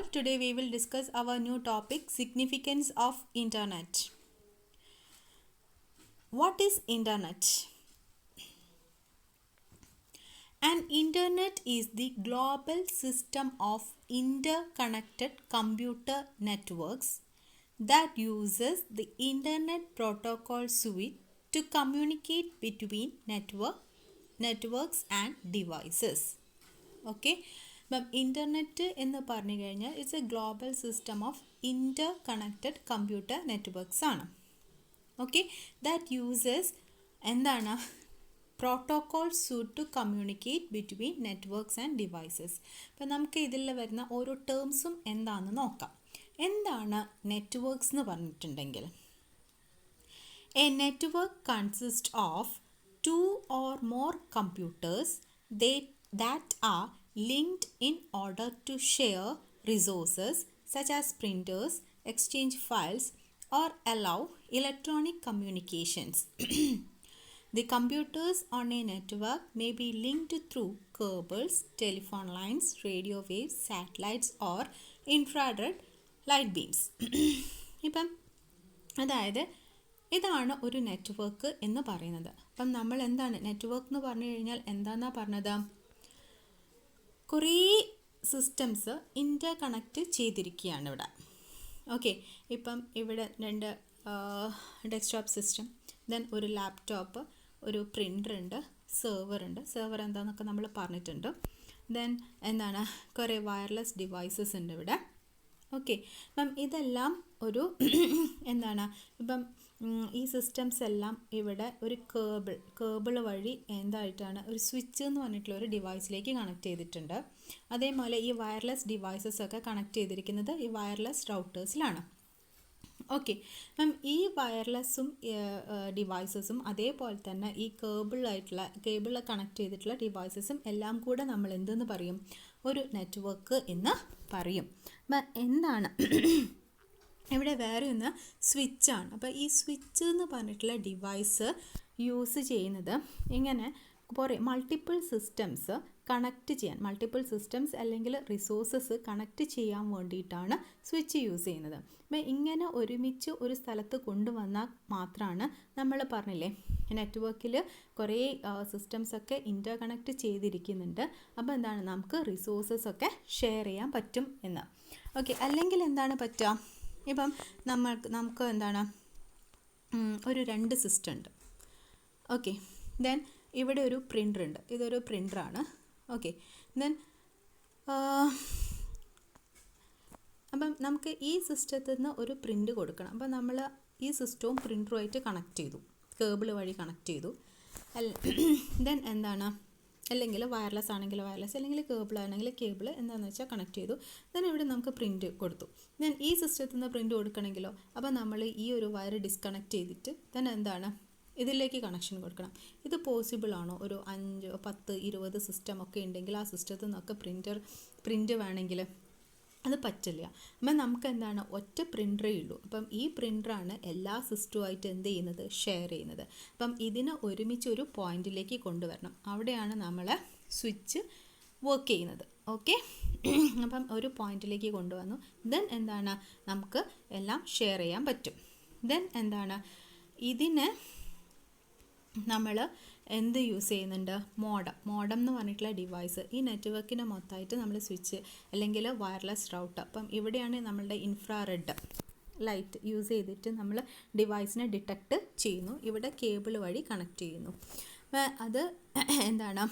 all. Today we will discuss our new topic, significance of internet. What is internet? An internet is the global system of interconnected computer networks that uses the internet protocol suite to communicate between networks and devices. Okay. അപ്പം internet എന്ന് പറഞ്ഞു കഴിഞ്ഞാൽ it's a global system of interconnected computer networks ആണ്. Okay, that uses എന്താണ് protocol suite to communicate between networks and devices. അപ്പം നമുക്ക് ഇതിൽ വരുന്ന ഓരോ ടേംസും എന്താണെന്ന് നോക്കാം. എന്താണ് നെറ്റ്വർക്ക്സ് എന്ന് പറഞ്ഞിട്ടുണ്ടെങ്കിൽ, A network consist of 2 or more computers that are linked in order to share resources such as printers, exchange files, or allow electronic communications. The computers on a network may be linked through cables, telephone lines, radio waves, satellites, or infrared light beams. ഇപ്പം അതായത് ഇതാണ് ഒരു network എന്ന് പറയുന്നത്. അപ്പം നമ്മൾ എന്താണ് network എന്ന് പറഞ്ഞു കഴിഞ്ഞാൽ എന്താണെന്നാണ് പറഞ്ഞത്? കുറേ സിസ്റ്റംസ് ഇൻ്റർ കണക്റ്റ് ചെയ്തിരിക്കുകയാണ് ഇവിടെ. ഓക്കെ, ഇപ്പം ഇവിടെ 2 ഡെസ്ക്ടോപ്പ് സിസ്റ്റം, ദെൻ ഒരു ലാപ്ടോപ്പ്, ഒരു പ്രിൻ്റർ ഉണ്ട്, സെർവർ ഉണ്ട്. സെർവർ എന്താണെന്നൊക്കെ നമ്മൾ പറഞ്ഞിട്ടുണ്ട്. ദെൻ എന്താണ് കുറേ വയർലെസ് ഡിവൈസസ് ഉണ്ട് ഇവിടെ. ഓക്കെ, അപ്പം ഇതെല്ലാം ഒരു എന്താണ് ഇപ്പം ഈ സിസ്റ്റംസ് എല്ലാം ഇവിടെ ഒരു കേബിൾ വഴി എന്തായിട്ടാണ് ഒരു സ്വിച്ച് എന്ന് പറഞ്ഞിട്ടുള്ള ഒരു ഡിവൈസിലേക്ക് കണക്ട് ചെയ്തിട്ടുണ്ട്. അതേപോലെ ഈ വയർലെസ് ഡിവൈസസ് ഒക്കെ കണക്ട് ചെയ്തിരിക്കുന്നത് ഈ വയർലെസ് റൗട്ടേഴ്സിലാണ്. ഓക്കെ, അപ്പം ഈ വയർലെസ്സും ഡിവൈസസും അതേപോലെ തന്നെ ഈ കേബിളിൽ കണക്ട് ചെയ്തിട്ടുള്ള ഡിവൈസസും എല്ലാം കൂടെ നമ്മൾ എന്തെന്ന് പറയും? ഒരു നെറ്റ്വർക്ക് എന്ന് പറയും. അപ്പം എന്താണ് ഇവിടെ വേറെ ഒന്ന് സ്വിച്ചാണ്. അപ്പോൾ ഈ സ്വിച്ച് എന്ന് പറഞ്ഞിട്ടുള്ള ഡിവൈസ് യൂസ് ചെയ്യുന്നത് ഇങ്ങനെ കുറേ മൾട്ടിപ്പിൾ സിസ്റ്റംസ് കണക്റ്റ് ചെയ്യാൻ, മൾട്ടിപ്പിൾ സിസ്റ്റംസ് അല്ലെങ്കിൽ റിസോഴ്സസ് കണക്റ്റ് ചെയ്യാൻ വേണ്ടിയിട്ടാണ് സ്വിച്ച് യൂസ് ചെയ്യുന്നത്. അപ്പോൾ ഇങ്ങനെ ഒരുമിച്ച് ഒരു സ്ഥലത്ത് കൊണ്ടുവന്നാൽ മാത്രമാണ് നമ്മൾ പറഞ്ഞില്ലേ നെറ്റ്വർക്കിൽ കുറേ സിസ്റ്റംസൊക്കെ ഇൻ്റർ കണക്റ്റ് ചെയ്തിരിക്കുന്നുണ്ട്. അപ്പോൾ എന്താണ് നമുക്ക് റിസോഴ്സസൊക്കെ ഷെയർ ചെയ്യാൻ പറ്റും എന്ന്. ഓക്കെ, അല്ലെങ്കിൽ എന്താണ് പറ്റുക? ഇപ്പം നമുക്ക് എന്താണ് ഒരു 2 സിസ്റ്റം ഉണ്ട്. ഓക്കെ, ദെൻ ഇവിടെ ഒരു പ്രിൻ്റർ ഉണ്ട്. ഇതൊരു പ്രിൻ്ററാണ്. ഓക്കെ, ദെൻ അപ്പം നമുക്ക് ഈ സിസ്റ്റത്തിൽ നിന്ന് ഒരു പ്രിൻ്റ് കൊടുക്കണം. അപ്പം നമ്മൾ ഈ സിസ്റ്റവും പ്രിൻ്ററുമായിട്ട് കണക്ട് ചെയ്തു, കേബിൾ വഴി കണക്ട് ചെയ്തു. ദെൻ എന്താണ് അല്ലെങ്കിൽ വയർലെസ് ആണെങ്കിൽ വയർലെസ്, അല്ലെങ്കിൽ കേബിൾ ആണെങ്കിൽ കേബിൾ എന്താണെന്ന് വെച്ചാൽ കണക്ട് ചെയ്തു. ദെൻ ഇവിടെ നമുക്ക് പ്രിൻ്റ് കൊടുത്തു. ദെൻ ഈ സിസ്റ്റത്തിൽ നിന്ന് പ്രിൻ്റ് കൊടുക്കണമെങ്കിലോ അപ്പോൾ നമ്മൾ ഈ ഒരു വയർ ഡിസ്കണക്ട് ചെയ്തിട്ട് ദെൻ എന്താണ് ഇതിലേക്ക് കണക്ഷൻ കൊടുക്കണം. ഇത് പോസിബിൾ ആണോ? ഒരു 5, 10, 20 സിസ്റ്റം ഒക്കെ ഉണ്ടെങ്കിൽ ആ സിസ്റ്റത്തിൽ നിന്നൊക്കെ പ്രിൻ്റ് വേണമെങ്കിൽ അത് പറ്റില്ല. അപ്പം നമുക്ക് എന്താണ് ഒറ്റ പ്രിൻ്ററേ ഉള്ളൂ. അപ്പം ഈ പ്രിൻ്ററാണ് എല്ലാ സിസ്റ്റവുമായിട്ട് എന്ത് ചെയ്യുന്നത്? ഷെയർ ചെയ്യുന്നത്. അപ്പം ഇതിനെ ഒരുമിച്ച് ഒരു പോയിന്റിലേക്ക് കൊണ്ടുവരണം. അവിടെയാണ് നമ്മൾ സ്വിച്ച് വർക്ക് ചെയ്യുന്നത്. ഓക്കെ, അപ്പം ഒരു പോയിന്റിലേക്ക് കൊണ്ടുവന്നു. ദെൻ എന്താണ് നമുക്ക് എല്ലാം ഷെയർ ചെയ്യാൻ പറ്റും. ദെൻ എന്താണ് ഇതിന് നമ്മൾ എന്ത് യൂസ് ചെയ്യുന്നുണ്ട്? മോഡം എന്ന് പറഞ്ഞിട്ടുള്ള ഡിവൈസ്. ഈ നെറ്റ്വർക്കിനെ മൊത്തമായിട്ട് നമ്മൾ സ്വിച്ച് അല്ലെങ്കിൽ വയർലെസ് റൗട്ടർ. അപ്പം ഇവിടെയാണ് നമ്മളുടെ ഇൻഫ്രാറെഡ് ലൈറ്റ് യൂസ് ചെയ്തിട്ട് നമ്മൾ ഡിവൈസിനെ ഡിറ്റക്റ്റ് ചെയ്യുന്നു. ഇവിടെ കേബിൾ വഴി കണക്ട് ചെയ്യുന്നു. അത് എന്താണ്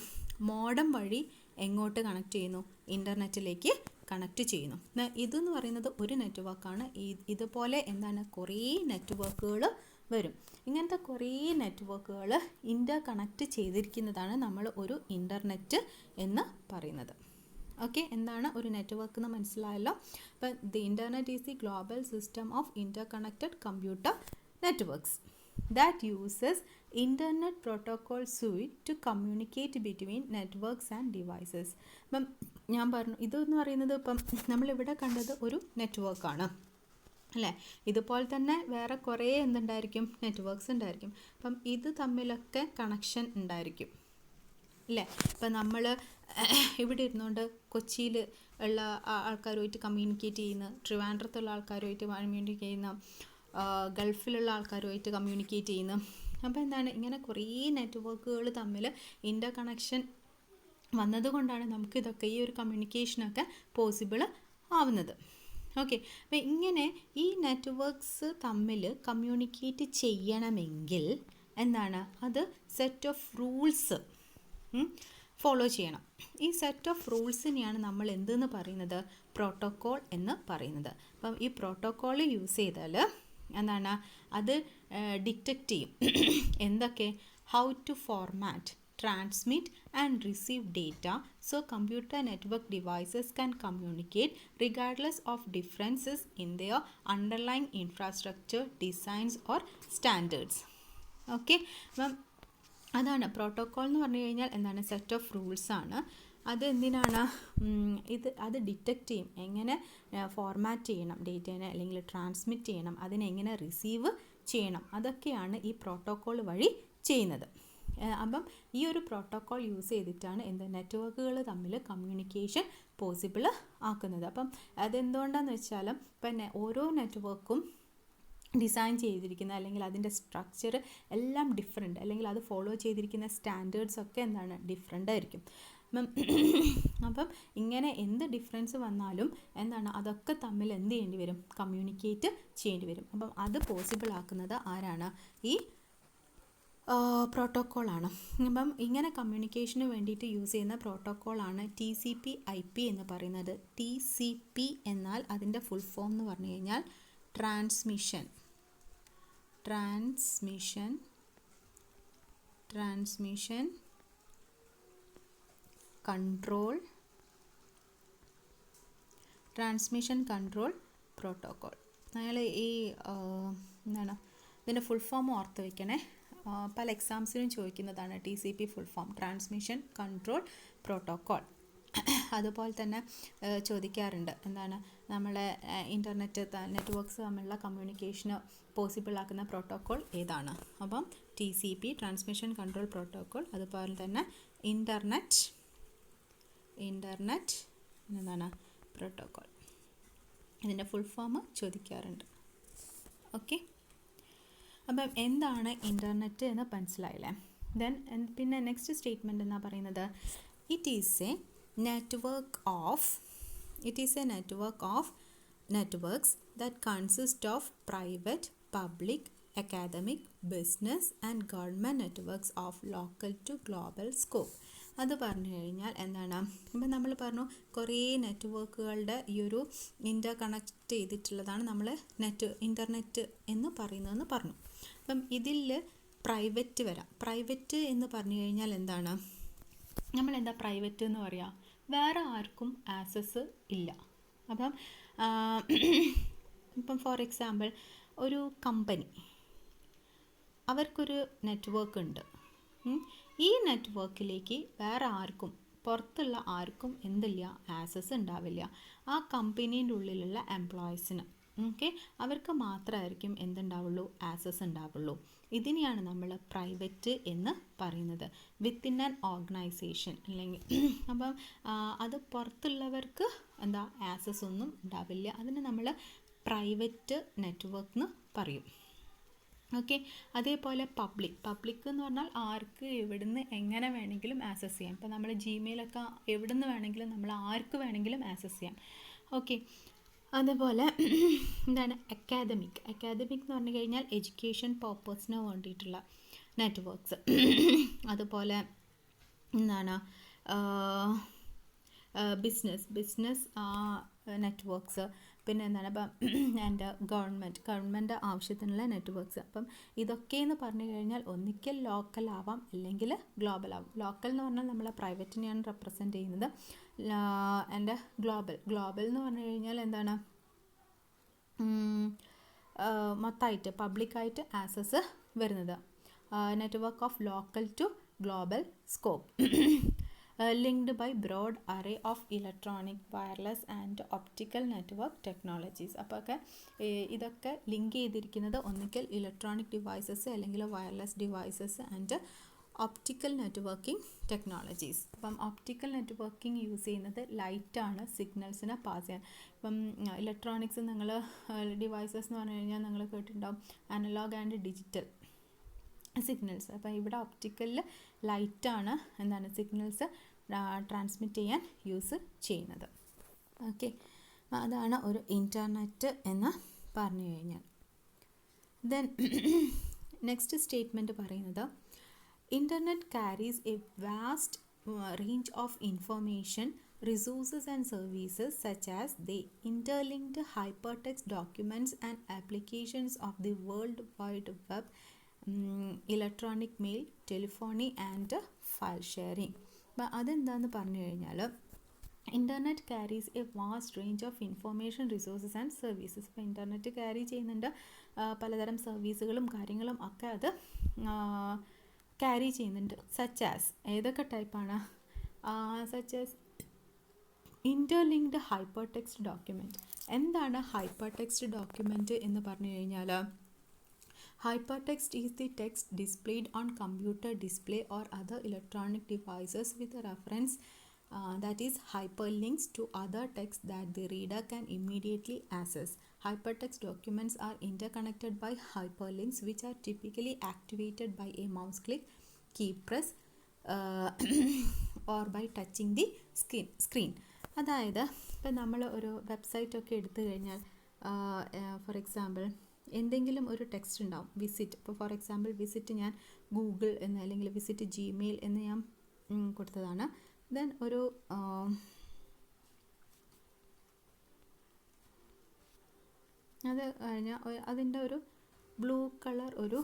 മോഡം വഴി എങ്ങോട്ട് കണക്ട് ചെയ്യുന്നു? ഇൻ്റർനെറ്റിലേക്ക് കണക്ട് ചെയ്യുന്നു. ഇതെന്ന് പറയുന്നത് ഒരു നെറ്റ്വർക്കാണ്. ഇതുപോലെ എന്താണ് കുറേ നെറ്റ്വർക്കുകൾ വരും. ഇങ്ങനത്തെ കുറേ നെറ്റ്വർക്കുകൾ ഇൻ്റർ കണക്റ്റ് ചെയ്തിരിക്കുന്നതാണ് നമ്മൾ ഒരു ഇൻ്റർനെറ്റ് എന്ന് പറയുന്നത്. ഓക്കെ, എന്താണ് ഒരു നെറ്റ്വർക്ക് എന്ന് മനസ്സിലായല്ലോ. അപ്പം the internet is the global system of interconnected computer networks that uses internet protocol suite to communicate between networks and devices. അപ്പം ഞാൻ പറഞ്ഞു ഇതെന്ന് പറയുന്നത് ഇപ്പം നമ്മളിവിടെ കണ്ടത് ഒരു നെറ്റ്വർക്കാണ് അല്ലേ? ഇതുപോലെ തന്നെ വേറെ കുറേ എന്തുണ്ടായിരിക്കും? നെറ്റ്വർക്ക്സ് ഉണ്ടായിരിക്കും. അപ്പം ഇത് തമ്മിലൊക്കെ കണക്ഷൻ ഉണ്ടായിരിക്കും. ഇല്ലേ? ഇപ്പം നമ്മൾ ഇവിടെ ഇരുന്നുകൊണ്ട് കൊച്ചിയിൽ ഉള്ള ആൾക്കാരുമായിട്ട് കമ്മ്യൂണിക്കേറ്റ് ചെയ്യുന്ന, ട്രിവാൻഡ്രത്തുള്ള ആൾക്കാരുമായിട്ട് കമ്മ്യൂണിക്കേറ്റ് ചെയ്യുന്ന, ഗൾഫിലുള്ള ആൾക്കാരുമായിട്ട് കമ്മ്യൂണിക്കേറ്റ് ചെയ്യുന്ന. അപ്പോൾ എന്താണ്, ഇങ്ങനെ കുറേ നെറ്റ്വർക്കുകൾ തമ്മിൽ ഇൻ്റർ കണക്ഷൻ വന്നതുകൊണ്ടാണ് നമുക്കിതൊക്കെ ഈ ഒരു കമ്മ്യൂണിക്കേഷനൊക്കെ പോസിബിൾ ആവുന്നത്. ഓക്കെ, അപ്പോൾ ഇങ്ങനെ ഈ നെറ്റ്വർക്ക്സ് തമ്മിൽ കമ്മ്യൂണിക്കേറ്റ് ചെയ്യണമെങ്കിൽ എന്താണ്, അത് സെറ്റ് ഓഫ് റൂൾസ് ഫോളോ ചെയ്യണം. ഈ സെറ്റ് ഓഫ് റൂൾസിനെയാണ് നമ്മൾ എന്തെന്ന് പറയുന്നത്, പ്രോട്ടോക്കോൾ എന്ന് പറയുന്നത്. അപ്പം ഈ പ്രോട്ടോക്കോൾ യൂസ് ചെയ്താൽ എന്താണ്, അത് ഡിറ്റക്റ്റ് ചെയ്യും എന്തൊക്കെ, how to format, transmit and receive data so computer network devices can communicate regardless of differences in their underlying infrastructure, designs or standards. Okay, അപ്പം അതാണ് പ്രോട്ടോക്കോൾ എന്ന് പറഞ്ഞു കഴിഞ്ഞാൽ എന്താണ്, സെറ്റ് ഓഫ് റൂൾസ് ആണ്. അത് എന്തിനാണ്, അത് ഡിറ്റക്റ്റ് ചെയ്യും, എങ്ങനെ ഫോർമാറ്റ് ചെയ്യണം ഡേറ്റേനെ, അല്ലെങ്കിൽ ട്രാൻസ്മിറ്റ് ചെയ്യണം, അതിനെങ്ങനെ റിസീവ് ചെയ്യണം, അതൊക്കെയാണ് ഈ പ്രോട്ടോക്കോൾ വഴി ചെയ്യുന്നത്. അപ്പം ഈ ഒരു പ്രോട്ടോക്കോൾ യൂസ് ചെയ്തിട്ടാണ് നെറ്റ്വർക്കുകൾ തമ്മിൽ കമ്മ്യൂണിക്കേഷൻ പോസിബിൾ ആക്കുന്നത്. അപ്പം അതെന്തുകൊണ്ടാണെന്ന് വെച്ചാൽ പിന്നെ ഓരോ നെറ്റ്വർക്കും ഡിസൈൻ ചെയ്തിരിക്കുന്ന, അല്ലെങ്കിൽ അതിൻ്റെ സ്ട്രക്ചർ എല്ലാം ഡിഫറെൻറ്റ്, അല്ലെങ്കിൽ അത് ഫോളോ ചെയ്തിരിക്കുന്ന സ്റ്റാൻഡേർഡ്സ് ഒക്കെ എന്താണ്, ഡിഫറെൻ്റ് ആയിരിക്കും. അപ്പം ഇങ്ങനെ എന്ത് ഡിഫറൻസ് വന്നാലും എന്താണ്, അതൊക്കെ തമ്മിൽ എന്ത് ചെയ്യേണ്ടി വരും, കമ്മ്യൂണിക്കേറ്റ് ചെയ്യേണ്ടി വരും. അപ്പം അത് പോസിബിൾ ആക്കുന്നത് ആരാണ്, ഈ പ്രോട്ടോക്കോളാണ്. അപ്പം ഇങ്ങനെ കമ്മ്യൂണിക്കേഷന് വേണ്ടിയിട്ട് യൂസ് ചെയ്യുന്ന പ്രോട്ടോക്കോളാണ് TCP/IP എന്ന് പറയുന്നത്. TCP എന്നാൽ അതിൻ്റെ ഫുൾ ഫോം എന്ന് പറഞ്ഞു കഴിഞ്ഞാൽ ട്രാൻസ്മിഷൻ കൺട്രോൾ പ്രോട്ടോക്കോൾ. അയാൾ ഈ എന്താണ് ഇതിൻ്റെ ഫുൾ ഫോം ഓർത്ത് വയ്ക്കണേ, പല എക്സാംസിനും ചോദിക്കുന്നതാണ്. TCP full form transmission control protocol. അതുപോലെ തന്നെ ചോദിക്കാറുണ്ട്, എന്താണ് നമ്മളെ ഇൻ്റർനെറ്റ് നെറ്റ്വർക്ക്സ് തമ്മിലുള്ള കമ്മ്യൂണിക്കേഷന് പോസിബിൾ ആക്കുന്ന പ്രോട്ടോക്കോൾ ഏതാണ്. അപ്പം TCP ട്രാൻസ്മിഷൻ കൺട്രോൾ പ്രോട്ടോക്കോൾ. അതുപോലെ തന്നെ ഇൻ്റർനെറ്റ് എന്താണ് പ്രോട്ടോക്കോൾ, ഇതിൻ്റെ ഫുൾ ഫോം ചോദിക്കാറുണ്ട്. ഓക്കെ, അപ്പം എന്താണ് ഇൻ്റർനെറ്റ് എന്ന് മനസ്സിലായില്ലേ? ദെൻ പിന്നെ നെക്സ്റ്റ് സ്റ്റേറ്റ്മെൻറ്റ് എന്നാ പറയുന്നത്, it is a network of networks that consist of private, public, academic, business and government networks of local to global scope. അത് പറഞ്ഞു കഴിഞ്ഞാൽ എന്താണ്, ഇപ്പം നമ്മൾ പറഞ്ഞു കുറേ നെറ്റ്വർക്കുകളുടെ ഈ ഒരു ഇൻ്റർ കണക്ട് ചെയ്തിട്ടുള്ളതാണ് നമ്മൾ ഇൻ്റർനെറ്റ് എന്ന് പറയുന്നതെന്ന് പറഞ്ഞു. അപ്പം ഇതിൽ പ്രൈവറ്റ് വരാം. പ്രൈവറ്റ് എന്ന് പറഞ്ഞു കഴിഞ്ഞാൽ എന്താണ്, നമ്മളെന്താ പ്രൈവറ്റ് എന്ന് പറയുക, വേറെ ആർക്കും ആക്സസ് ഇല്ല. അപ്പം ഫോർ എക്സാമ്പിൾ ഒരു കമ്പനി, അവർക്കൊരു നെറ്റ്വർക്ക് ഉണ്ട്. ഈ നെറ്റ്വർക്കിലേക്ക് വേറെ ആർക്കും, പുറത്തുള്ള ആർക്കും എന്തില്ല, ആക്സസ് ഉണ്ടാവില്ല. ആ കമ്പനീൻ്റെ ഉള്ളിലുള്ള എംപ്ലോയീസിന് ഓക്കെ, അവർക്ക് മാത്രമായിരിക്കും എന്തുണ്ടാവുള്ളൂ, ആക്സസ് ഉണ്ടാവുള്ളൂ. ഇതിനെയാണ് നമ്മൾ പ്രൈവറ്റ് എന്ന് പറയുന്നത്, വിത്തിൻ ആൻ ഓർഗനൈസേഷൻ. അല്ലെങ്കിൽ അപ്പം അത് പുറത്തുള്ളവർക്ക് എന്താ ആക്സസ് ഒന്നും ഉണ്ടാവില്ല. അതിന് നമ്മൾ പ്രൈവറ്റ് നെറ്റ്വർക്ക് എന്ന് പറയും. ഓക്കെ, അതേപോലെ പബ്ലിക് എന്ന് പറഞ്ഞാൽ ആർക്ക് എവിടുന്ന് എങ്ങനെ വേണമെങ്കിലും ആക്സസ് ചെയ്യാം. ഇപ്പോൾ നമ്മൾ ജിമെയിലൊക്കെ എവിടുന്ന് വേണമെങ്കിലും നമ്മൾ ആർക്ക് വേണമെങ്കിലും ആക്സസ് ചെയ്യാം. ഓക്കെ, അതുപോലെ എന്താണ് അക്കാദമിക് എന്ന് പറഞ്ഞു കഴിഞ്ഞാൽ എഡ്യൂക്കേഷൻ പർപ്പസിന് വേണ്ടിയിട്ടുള്ള നെറ്റ്വർക്ക്സ്. അതുപോലെ എന്താണ് ബിസിനസ് നെറ്റ്വർക്ക്സ്. പിന്നെ എന്താണ് ഇപ്പം ഗവൺമെൻറ് ആവശ്യത്തിനുള്ള നെറ്റ്വർക്ക്സ്. അപ്പം ഇതൊക്കെയെന്ന് പറഞ്ഞു കഴിഞ്ഞാൽ ഒന്നിക്കൽ ലോക്കൽ ആവാം, അല്ലെങ്കിൽ ഗ്ലോബൽ ആവാം. ലോക്കൽ എന്ന് പറഞ്ഞാൽ നമ്മളെ പ്രൈവറ്റിനെയാണ് റെപ്രസെൻ്റ് ചെയ്യുന്നത്. ആൻഡ് ഗ്ലോബൽ എന്ന് പറഞ്ഞു കഴിഞ്ഞാൽ എന്താണ്, മൊത്തമായിട്ട് പബ്ലിക്കായിട്ട് ആക്സസ് വരുന്നത്. Network of local to global scope, linked by broad array of electronic, wireless and optical network technologies. അപ്പോൾ ഒക്കെ ഇതൊക്കെ ലിങ്ക് ചെയ്തിരിക്കുന്നത് ഒന്നുകിൽ ഇലക്ട്രോണിക് ഡിവൈസസ്, അല്ലെങ്കിൽ wireless devices and optical networking technologies. അപ്പം ഒപ്റ്റിക്കൽ നെറ്റ്വർക്കിംഗ് യൂസ് ചെയ്യുന്നത് ലൈറ്റാണ് സിഗ്നൽസിനെ പാസ് ചെയ്യാൻ. ഇപ്പം ഇലക്ട്രോണിക്സ് നിങ്ങൾ ഡിവൈസസ് എന്ന് പറഞ്ഞു കഴിഞ്ഞാൽ നിങ്ങൾ കേട്ടിട്ടുണ്ടാവും അനലോഗ് ആൻഡ് ഡിജിറ്റൽ സിഗ്നൽസ്. അപ്പോൾ ഇവിടെ ഒപ്റ്റിക്കലിൽ ലൈറ്റാണ് എന്താണ് സിഗ്നൽസ് ട്രാൻസ്മിറ്റ് ചെയ്യാൻ യൂസ് ചെയ്യുന്നത്. ഓക്കെ, അതാണ് ഒരു ഇൻ്റർനെറ്റ് എന്ന് പറഞ്ഞു കഴിഞ്ഞാൽ. ദെൻ നെക്സ്റ്റ് സ്റ്റേറ്റ്മെൻറ്റ് പറയുന്നത് internet carries a vast range of information, resources and services such as the interlinked hypertext documents and applications of the World Wide Web, electronic mail, telephony and file sharing. അപ്പോൾ അതെന്താണെന്ന് പറഞ്ഞു കഴിഞ്ഞാൽ internet carries a vast range of information, resources and services. ഇപ്പോൾ internet carry ചെയ്യുന്നുണ്ട് പലതരം സർവീസുകളും കാര്യങ്ങളും ഒക്കെ അത് ക്യാരി ചെയ്യുന്നുണ്ട്. സച്ച് ആസ് ഏതൊക്കെ ടൈപ്പാണ്? Such as interlinked hyper text document. എന്താണ് ഹൈപ്പർ ടെക്സ്റ്റ് ഡോക്യുമെൻറ്റ് എന്ന് പറഞ്ഞു കഴിഞ്ഞാൽ hypertext is the text displayed on computer display or other electronic devices with a reference that is hyperlinks to other text that the reader can immediately access. Hypertext documents are interconnected by hyperlinks which are typically activated by a mouse click, key press or by touching the screen. അതായത് ഇപ്പം നമ്മൾ ഒരു വെബ്സൈറ്റൊക്കെ എടുത്തു കഴിഞ്ഞാൽ for example എന്തെങ്കിലും ഒരു text ഉണ്ടാവും. Visit, ഇപ്പോൾ ഫോർ എക്സാമ്പിൾ വിസിറ്റ് ഞാൻ ഗൂഗിൾ എന്ന് അല്ലെങ്കിൽ വിസിറ്റ് ജിമെയിൽ എന്ന് ഞാൻ കൊടുത്തതാണ്. ദെൻ ഒരു അത് കഴിഞ്ഞാൽ അതിൻ്റെ ഒരു ബ്ലൂ കളർ ഒരു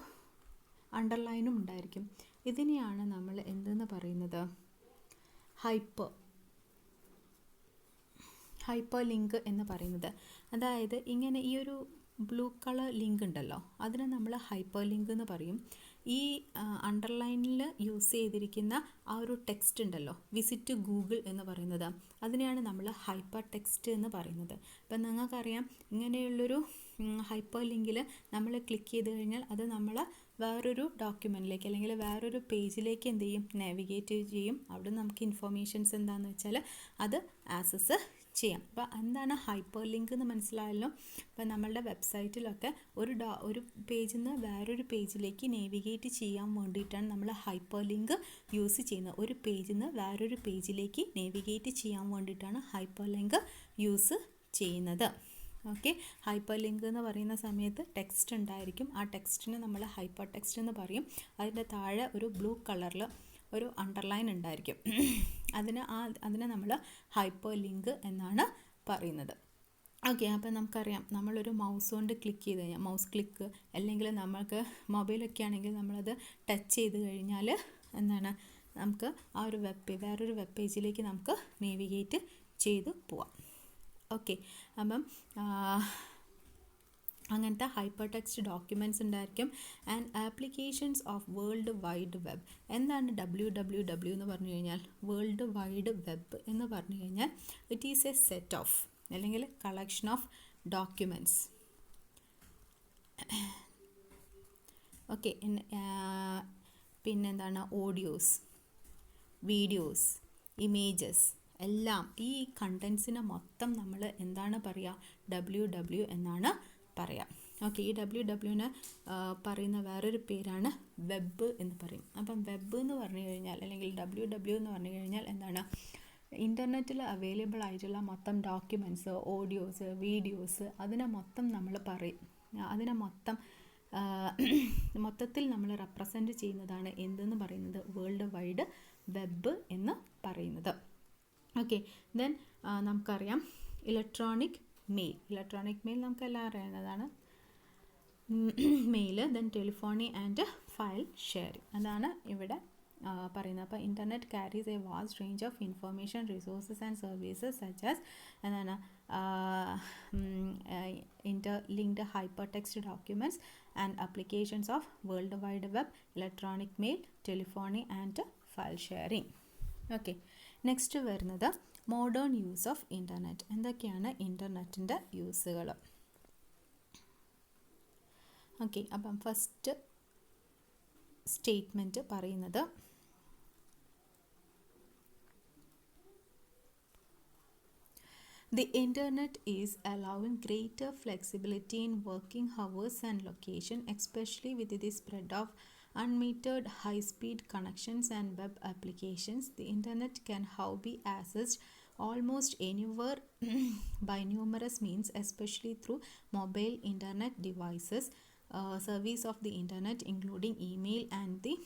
അണ്ടർലൈനും ഉണ്ടായിരിക്കും. ഇതിനെയാണ് നമ്മൾ എന്തെന്ന് പറയുന്നത്? ഹൈപ്പർ ലിങ്ക് എന്ന് പറയുന്നത്. അതായത് ഇങ്ങനെ ഈ ഒരു ബ്ലൂ കളർ ലിങ്ക് ഉണ്ടല്ലോ, അതിനെ നമ്മൾ ഹൈപ്പർ ലിങ്ക് എന്ന് പറയും. ഈ അണ്ടർലൈനിൽ യൂസ് ചെയ്തിരിക്കുന്ന ആ ഒരു ടെക്സ്റ്റ് ഉണ്ടല്ലോ, വിസിറ്റ് ഗൂഗിൾ എന്ന് പറയുന്നത്, അതിനെയാണ് നമ്മൾ ഹൈപ്പർ ടെക്സ്റ്റ് എന്ന് പറയുന്നത്. അപ്പം നിങ്ങൾക്കറിയാം ഇങ്ങനെയുള്ളൊരു ഹൈപ്പർ ലിങ്കിൽ നമ്മൾ ക്ലിക്ക് ചെയ്ത് കഴിഞ്ഞാൽ അത് നമ്മൾ വേറൊരു ഡോക്യുമെൻറ്റിലേക്ക് അല്ലെങ്കിൽ വേറൊരു പേജിലേക്ക് എന്ത് ചെയ്യും? നാവിഗേറ്റ് ചെയ്യും. അവിടെ നമുക്ക് ഇൻഫോർമേഷൻസ് എന്താണെന്ന് വെച്ചാൽ അത് ആക്സസ് ചെയ്യാം. അപ്പോൾ എന്താണ് ഹൈപ്പർ ലിങ്ക് എന്ന് മനസ്സിലായല്ലോ. അപ്പോൾ നമ്മളുടെ വെബ്സൈറ്റിലൊക്കെ ഒരു പേജിൽ നിന്ന് വേറൊരു പേജിലേക്ക് നേവിഗേറ്റ് ചെയ്യാൻ വേണ്ടിയിട്ടാണ് നമ്മൾ ഹൈപ്പർ ലിങ്ക് യൂസ് ചെയ്യുന്നത്. ഒരു പേജിൽ നിന്ന് വേറൊരു പേജിലേക്ക് നേവിഗേറ്റ് ചെയ്യാൻ വേണ്ടിയിട്ടാണ് ഹൈപ്പർ ലിങ്ക് യൂസ് ചെയ്യുന്നത്. ഓക്കെ, ഹൈപ്പർ ലിങ്ക് എന്ന് പറയുന്ന സമയത്ത് ടെക്സ്റ്റ് ഉണ്ടായിരിക്കും. ആ ടെക്സ്റ്റിന് നമ്മൾ ഹൈപ്പർ ടെക്സ്റ്റ് എന്ന് പറയും. അതിൻ്റെ താഴെ ഒരു ബ്ലൂ കളറിൽ ഒരു അണ്ടർലൈൻ ഉണ്ടായിരിക്കും. അതിനെ നമ്മൾ ഹൈപ്പർ ലിങ്ക് എന്നാണ് പറയുന്നത്. ഓക്കെ, അപ്പോൾ നമുക്കറിയാം നമ്മളൊരു മൗസ് കൊണ്ട് ക്ലിക്ക് ചെയ്ത് കഴിഞ്ഞാൽ, മൗസ് ക്ലിക്ക് അല്ലെങ്കിൽ നമ്മൾക്ക് മൊബൈലൊക്കെ ആണെങ്കിൽ നമ്മളത് ടച്ച് ചെയ്ത് കഴിഞ്ഞാൽ എന്താണ് നമുക്ക് ആ ഒരു വേറൊരു വെബ് പേജിലേക്ക് നമുക്ക് നേവിഗേറ്റ് ചെയ്ത് പോവാം. ഓക്കെ, അപ്പം അങ്ങനത്തെ ഹൈപ്പർ ടെക്സ്റ്റ് ഡോക്യുമെൻറ്റ്സ് ഉണ്ടായിരിക്കും. And applications of world wide web. എന്താണ് WWW എന്ന് പറഞ്ഞു കഴിഞ്ഞാൽ? വേൾഡ് വൈഡ് വെബ് എന്ന് പറഞ്ഞു കഴിഞ്ഞാൽ it is A set of അല്ലെങ്കിൽ കളക്ഷൻ ഓഫ് ഡോക്യുമെൻറ്റ്സ്. ഓക്കെ, പിന്നെന്താണ് ഓഡിയോസ്, വീഡിയോസ്, ഇമേജസ് എല്ലാം ഈ കണ്ടൻസിനെ മൊത്തം നമ്മൾ എന്താണ് പറയുക? WW എന്നാണ് പറയാം. ഓക്കെ, ഈ WWന് പറയുന്ന വേറൊരു പേരാണ് വെബ് എന്ന് പറയും. അപ്പം വെബ് എന്ന് പറഞ്ഞു കഴിഞ്ഞാൽ അല്ലെങ്കിൽ WW എന്ന് പറഞ്ഞു കഴിഞ്ഞാൽ എന്താണ്? ഇൻ്റർനെറ്റിൽ അവൈലബിൾ ആയിട്ടുള്ള മൊത്തം ഡോക്യുമെൻറ്റ്സ്, ഓഡിയോസ്, വീഡിയോസ് അതിനെ മൊത്തം നമ്മൾ പറയും. അതിനെ മൊത്തത്തിൽ നമ്മൾ റെപ്രസെൻറ്റ് ചെയ്യുന്നതാണ് എന്തെന്ന് പറയുന്നത്? വേൾഡ് വൈഡ് വെബ് എന്ന് പറയുന്നത്. ഓക്കെ, ദെൻ നമുക്കറിയാം ഇലക്ട്രോണിക് മെയിൽ നമുക്കെല്ലാം അറിയാവുന്നതാണ്. Mail, then telephony and file sharing അതാണ് ഇവിടെ പറയുന്നത്. അപ്പോൾ internet carries a vast range of information, resources and services such as എന്താണ് interlinked hypertext documents and applications of World Wide Web, electronic mail, telephony and file sharing. Okay, next വരുന്നത് modern use of internet. എന്തൊക്കെയാണ് ഇൻ്റർനെറ്റിൻ്റെ യൂസുകൾ? Okay, അപ്പം first statement പറയുന്നത് The internet is allowing greater flexibility in working hours and location, especially with the spread of unmetered high-speed connections and web applications. The internet can now be accessed almost anywhere by numerous means, especially through mobile internet devices. Service of the internet, including email and the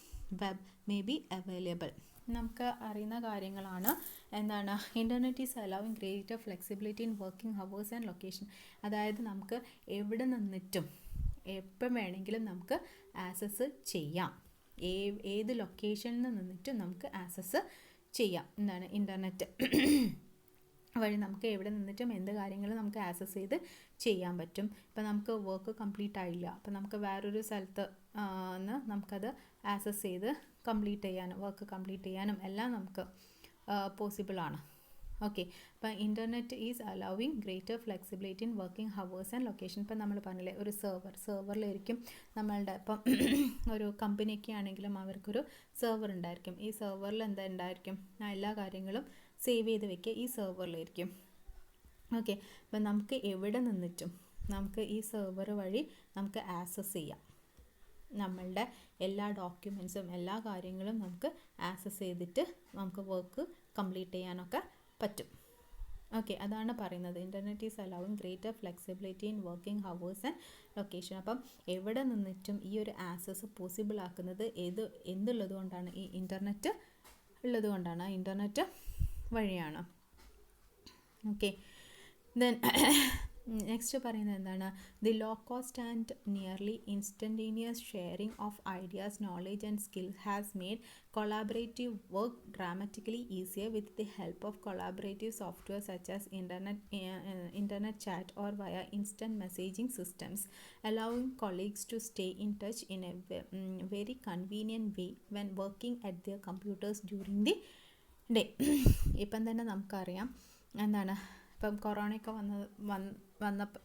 web, may be available. നമുക്ക് അറിയുന്ന കാര്യങ്ങളാണ്. എന്താണ്? Internet is allowing greater flexibility in working hours and location. അതായത് നമുക്ക് എവിടെ നിന്നിട്ടും എപ്പം വേണമെങ്കിലും നമുക്ക് ആക്സസ് ചെയ്യാം. ഏത് ലൊക്കേഷനിൽ നിന്നിട്ടും നമുക്ക് ആക്സസ് ചെയ്യാം. എന്താണ്? ഇൻ്റർനെറ്റ് വഴി നമുക്ക് എവിടെ നിന്നിട്ടും എന്ത് കാര്യങ്ങളും നമുക്ക് ആക്സസ് ചെയ്ത് ചെയ്യാൻ പറ്റും. ഇപ്പം നമുക്ക് വർക്ക് കംപ്ലീറ്റ് ആയില്ല, അപ്പം നമുക്ക് വേറൊരു സ്ഥലത്ത് നമുക്കത് ആക്സസ് ചെയ്ത് വർക്ക് കംപ്ലീറ്റ് ചെയ്യാനും എല്ലാം നമുക്ക് പോസിബിളാണ്. ഓക്കെ, അപ്പം internet is allowing greater flexibility in working hours and location. ഇപ്പം നമ്മൾ പറഞ്ഞില്ലേ, ഒരു സെർവറിലായിരിക്കും നമ്മളുടെ ഇപ്പം ഒരു കമ്പനിയൊക്കെ ആണെങ്കിലും അവർക്കൊരു സെർവർ ഉണ്ടായിരിക്കും. ഈ സെർവറിൽ എന്താ ഉണ്ടായിരിക്കും? എല്ലാ കാര്യങ്ങളും സേവ് ചെയ്ത് വെക്കുക ഈ സെർവറിലായിരിക്കും. ഓക്കെ, അപ്പം നമുക്ക് എവിടെ നിന്നിട്ടും നമുക്ക് ഈ സെർവർ വഴി നമുക്ക് ആക്സസ് ചെയ്യാം. നമ്മളുടെ എല്ലാ ഡോക്യുമെൻറ്റ്സും എല്ലാ കാര്യങ്ങളും നമുക്ക് ആക്സസ് ചെയ്തിട്ട് നമുക്ക് വർക്ക് കംപ്ലീറ്റ് ചെയ്യാനൊക്കെ പറ്റും. ഓക്കെ, അതാണ് പറയുന്നത് internet is allowing greater flexibility in working hours and location. അപ്പം എവിടെ നിന്നിട്ടും ഈ ഒരു ആക്സസ് പോസിബിൾ ആക്കുന്നത് എന്തുള്ളത് കൊണ്ടാണ്? ഈ ഇൻ്റർനെറ്റ് ഉള്ളത് കൊണ്ടാണ്, ഇൻ്റർനെറ്റ് വഴിയാണ്. ഓക്കെ, ദെൻ നെക്സ്റ്റ് പറയുന്നത് എന്താണ്? The low cost and nearly instantaneous sharing of ideas, knowledge and skills has made collaborative work dramatically easier with the help of collaborative software such as internet chat or via instant messaging systems, allowing colleagues to stay in touch in a very convenient way when working at their computers during the day. ഇപ്പം തന്നെ നമുക്കറിയാം എന്താണ്, ഇപ്പം കൊറോണയൊക്കെ